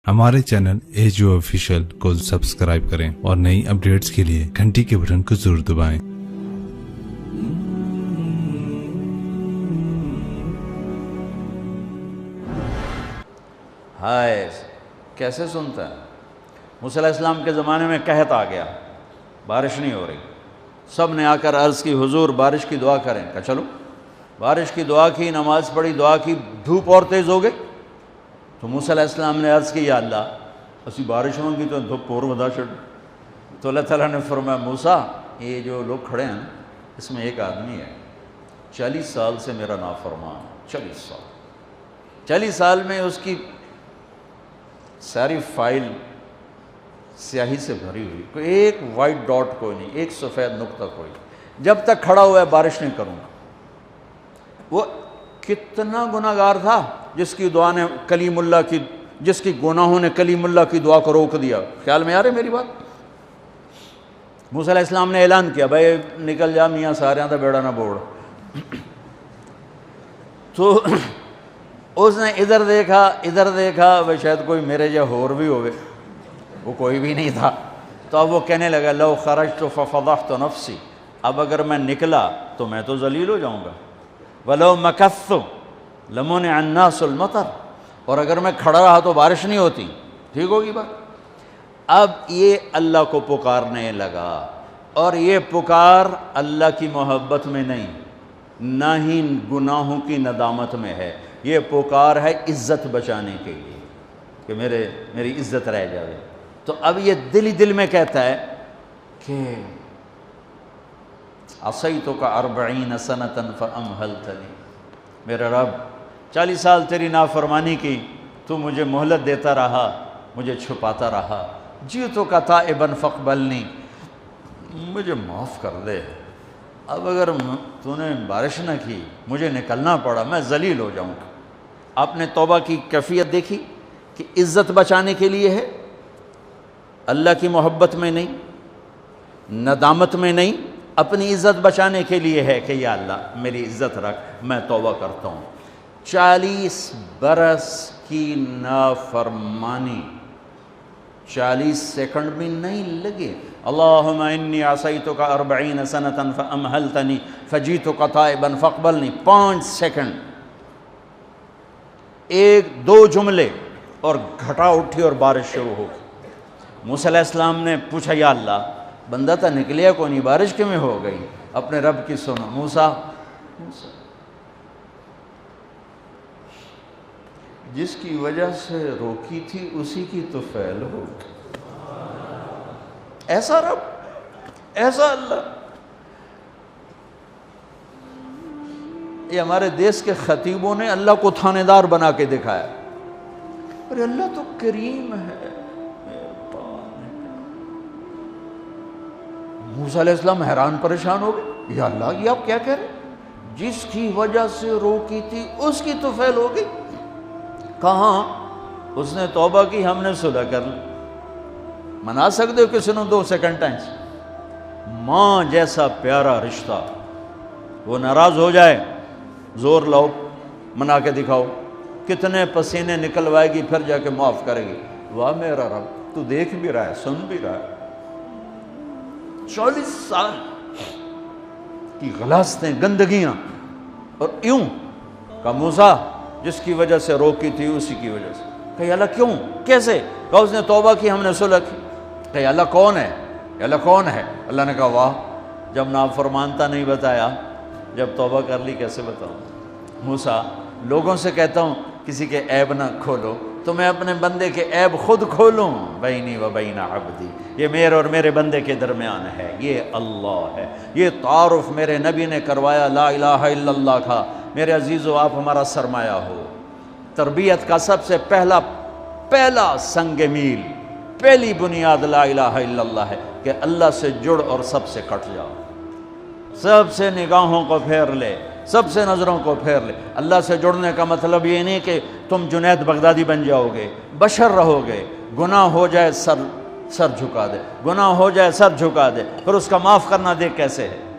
हमारे channel edu official को subscribe करें और नई अपडेट्स के लिए घंटी के बटन को जरूर दबाएं। हाय कैसे सुनता है। मूसा अलैहिस्सलाम के ज़माने में कहत आ गया, बारिश नहीं हो रही। सब ने आकर अर्ज़ की, हुजूर बारिश की दुआ करें। कहा चलो, बारिश की दुआ की, नमाज़ पढ़ी, दुआ की, धूप और तेज़ हो गई। तो मूसा अलैहिस्सलाम ने अर्ज़ की, या अल्लाह असी बारिश होंगी तो धूप और वधा छड़। तो अल्लाह ताला ने फरमाया, मूसा ये जो लोग खड़े हैं इसमें एक आदमी है 40 साल से मेरा नाफरमान, 40 साल में उसकी सारी फाइल स्याही से भरी हुई, कोई एक वाइट डॉट कोई नहीं, एक सफ़ेद नुक्ता कोई। जब तक खड़ा हुआ है बारिश नहीं करूँगा। वो कितना गुनाहगार था जिसकी दुआ ने कलीमुल्लाह की, जिसकी गुनाहों ने कलीमुल्लाह की दुआ को रोक दिया। ख्याल में आ रही मेरी बात। मूसा अलैहिस्सलाम ने ऐलान किया, भाई निकल जा मियाँ सारियां दा बेड़ा ना बोड़। तो उसने इधर देखा, वह शायद कोई मेरे जो होर भी होवे, वो कोई भी नहीं था। तो अब वो कहने लगा, लो खरजतु फफदहतु नफ्सी, अब अगर मैं निकला तो मैं तो जलील हो जाऊंगा। वलो मकस्सु लमुनिअ अन्नासुल मतर, और अगर मैं खड़ा रहा तो बारिश नहीं होती। ठीक होगी बात। अब ये अल्लाह को पुकारने लगा, और ये पुकार अल्लाह की मोहब्बत में नहीं, ना ही गुनाहों की नदामत में है। ये पुकार है इज़्ज़त बचाने के लिए कि मेरी इज़्ज़त रह जाए। तो अब ये दिल ही दिल में कहता है कि असैतुका 40 सनतन फअमहलतनी, मेरा रब 40 साल तेरी नाफरमानी की, तू मुझे मोहलत देता रहा, मुझे छुपाता रहा। जीतुका ताइबन फक़बलनी, मुझे माफ़ कर दे। अब अगर तूने बारिश न की, मुझे निकलना पड़ा, मैं जलील हो जाऊँगा। आपने तौबा की कैफियत देखी कि इज़्ज़त बचाने के लिए है, अल्लाह की मोहब्बत में नहीं, नदामत में नहीं, अपनी इज़्ज़त बचाने के लिए है कि या अल्लाह मेरी इज़्ज़त रख, मैं तौबा करता हूँ। 40 बरस की नाफरमानी 40 सेकंड भी नहीं लगे। अल्लाहुम्मा इन्नी असैतुका 40 सनतन फअमहलतनी फजीतुका ताइबन फक़बलनी, 5 सेकंड, 1-2 जुमले, और घटा उठी और बारिश शुरू हो गई। मूसा अलैहिस्सलाम ने पूछा, या अल्लाह बंदा तो निकलिया को नहीं, बारिश क्यों हो गई। अपने रब की सुनो, मूसा जिसकी वजह से रोकी थी उसी की तो फैल हो। ऐसा रब, ऐसा अल्लाह। ये हमारे देश के खतीबों ने अल्लाह को थानेदार बना के दिखाया। अरे अल्लाह तो करीम है। मूसा अलैहिस्सलाम हैरान परेशान हो गए, या अल्लाह ये आप क्या कह रहे, जिसकी वजह से रोकी थी उसकी तो फैल हो गई। कहाँ उसने तौबा की, हमने सुलह कर ली। मना सकते हो किसी ने 2 सेकंड टाइम। माँ जैसा प्यारा रिश्ता, वो नाराज हो जाए, जोर लाओ, मना के दिखाओ, कितने पसीने निकलवाएगी, फिर जाके माफ करेगी। वाह मेरा रब, तू देख भी रहा है, सुन भी रहा है। 40 साल की गलाज़तें, गंदगियां, और यूं का मूसा जिसकी वजह से रोकी थी उसी की वजह से। कही अल्लाह क्यों, कैसे। कहा उसने तौबा की, हमने सुलह की। कही अल्लाह कौन है, अल्लाह कौन है। अल्लाह ने कहा वाह, जब नाफरमानता नहीं बताया, जब तौबा कर ली कैसे बताऊँ। मूसा लोगों से कहता हूँ किसी के ऐब ना खोलो, तो मैं अपने बंदे के ऐब खुद खोलूँ। बैनी व बैना अब्दी, ये मेरे और मेरे बंदे के दरमियान है, ये अल्लाह है। ये तारुफ मेरे नबी ने करवाया ला इलाहा इल्लल्लाह का। मेरे अजीज़ों, आप हमारा सरमाया हो। तरबियत का सबसे पहला संग मील, पहली बुनियाद ला इलाहा इल्लल्लाह है कि अल्लाह से जुड़ और सबसे कट जाओ। सबसे निगाहों को फेर ले, सबसे नज़रों को फेर ले। अल्लाह से जुड़ने का मतलब ये नहीं कि तुम जुनैद बगदादी बन जाओगे, बशर रहोगे। गुनाह हो जाए सर झुका दे, गुनाह हो जाए सर झुका दे, फिर उसका माफ़ करना देख कैसे है।